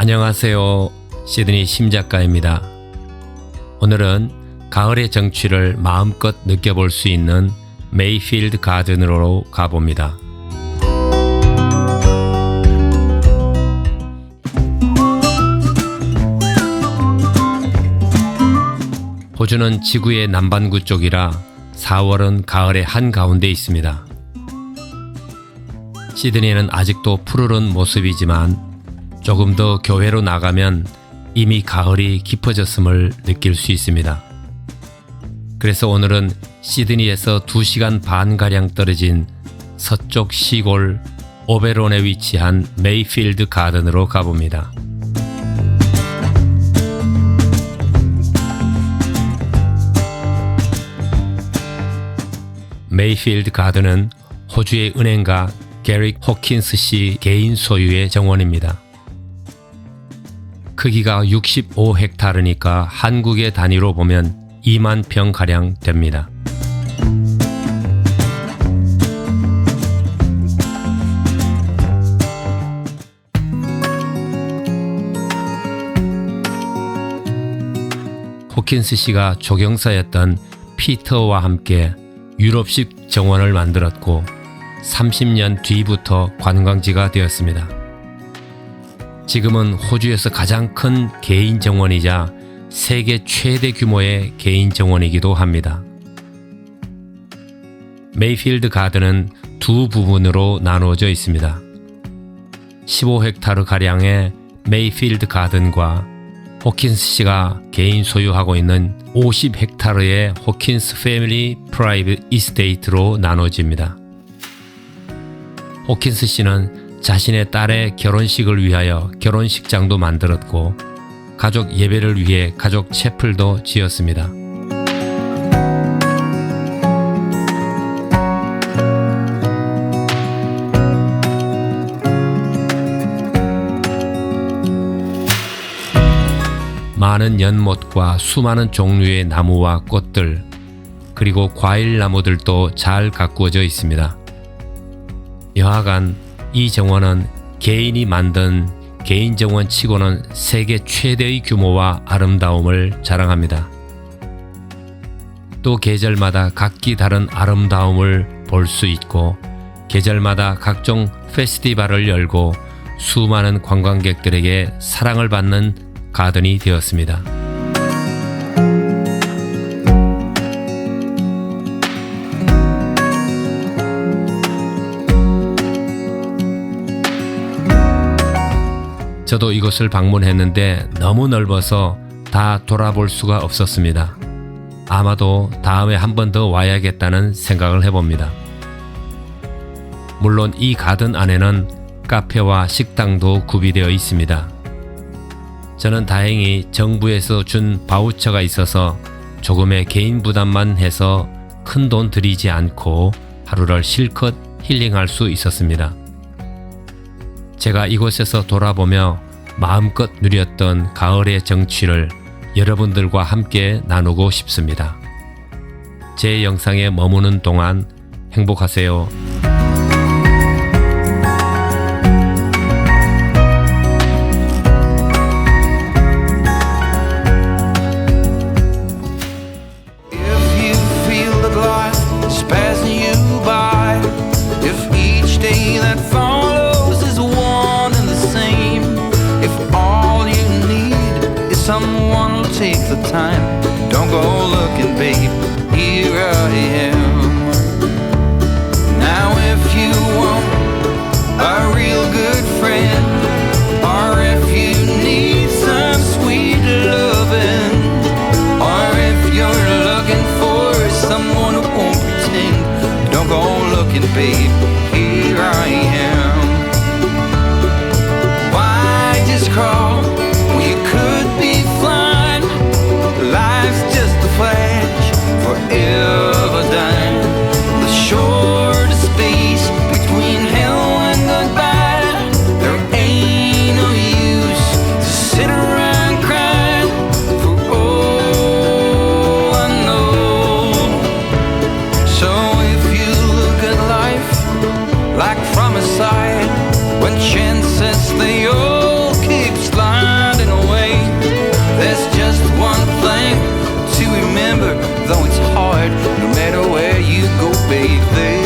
안녕하세요. 시드니 심작가입니다. 오늘은 가을의 정취를 마음껏 느껴볼 수 있는 메이필드 가든으로 가봅니다. 호주는 지구의 남반구 쪽이라 4월은 가을의 한가운데 있습니다. 시드니에는 아직도 푸르른 모습이지만 조금 더 교외로 나가면 이미 가을이 깊어졌음을 느낄 수 있습니다. 그래서 오늘은 시드니에서 2시간 반가량 떨어진 서쪽 시골 오베론에 위치한 메이필드 가든으로 가봅니다. 메이필드 가든은 호주의 은행가 게릭 호킨스 씨 개인 소유의 정원입니다. 크기가 65헥타르니까 한국의 단위로 보면 2만 평가량 됩니다. 호킨스 씨가 조경사였던 피터와 함께 유럽식 정원을 만들었고 30년 뒤부터 관광지가 되었습니다. 지금은 호주에서 가장 큰 개인 정원이자 세계 최대 규모의 개인 정원이기도 합니다. 메이필드 가든은 두 부분으로 나누어져 있습니다. 15헥타르 가량의 메이필드 가든과 호킨스 씨가 개인 소유하고 있는 50헥타르의 호킨스 패밀리 프라이빗 이스테이트로 나눠집니다. 호킨스 씨는 자신의 딸의 결혼식을 위하여 결혼식장도 만들었고 가족 예배를 위해 가족 채플도 지었습니다. 많은 연못과 수많은 종류의 나무와 꽃들 그리고 과일 나무들도 잘 가꾸어져 있습니다. 여하간 이 정원은 개인이 만든 개인 정원 치고는 세계 최대의 규모와 아름다움을 자랑합니다. 또 계절마다 각기 다른 아름다움을 볼 수 있고 계절마다 각종 페스티벌을 열고 수많은 관광객들에게 사랑을 받는 가든이 되었습니다. 저도 이곳을 방문했는데 너무 넓어서 다 돌아볼 수가 없었습니다. 아마도 다음에 한 번 더 와야겠다는 생각을 해봅니다. 물론 이 가든 안에는 카페와 식당도 구비되어 있습니다. 저는 다행히 정부에서 준 바우처가 있어서 조금의 개인 부담만 해서 큰 돈 들이지 않고 하루를 실컷 힐링할 수 있었습니다. 제가 이곳에서 돌아보며 마음껏 누렸던 가을의 정취를 여러분들과 함께 나누고 싶습니다. 제 영상에 머무는 동안 행복하세요. Someone will take the time. Don't go looking, babe. Here I am. Now if you want a real good friend, or if you need some sweet loving, or if you're looking for someone who won't pretend, don't go looking, babe. Here I am. Why just crawl when you could be flying? Life's just a flash, forever dying. The shortest space between hell and goodbye. There ain't no use to sit around crying for all I know. So if you look at life babe. They